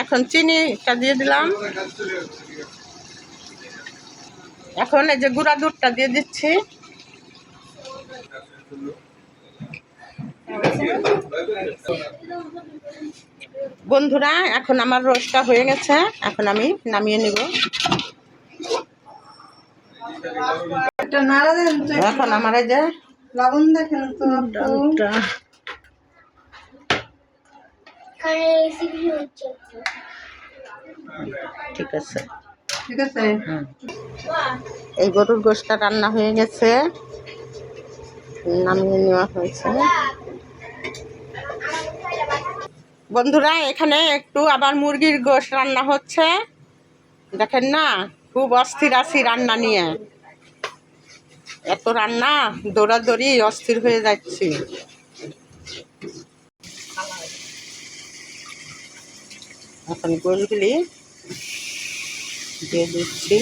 এখন চিনিটা দিয়ে দিলাম। এখন এই যে গুঁড়া দুধটা দিয়ে দিচ্ছি। বন্ধুরা, এখন আমার রোস্টটা হয়ে গেছে, এখন আমি নামিয়ে নিব। এখন আমার এই যে লবণ দেখেন তো ডালটা ঠিক আছে, ঠিক আছে। এই গরুর গোশটা রান্না হয়ে গেছে, নামিয়ে নেওয়া হয়েছে। বন্ধুরা, এখানে একটু আবার মুরগির গোশ রান্না হচ্ছে, দেখেন না, খুব অস্থির আছি রান্না নিয়ে। এত রান্না, দৌড়াদৌড়ি অস্থির হয়ে যাচ্ছি। এখন গোশগুলি দিয়ে দিচ্ছি।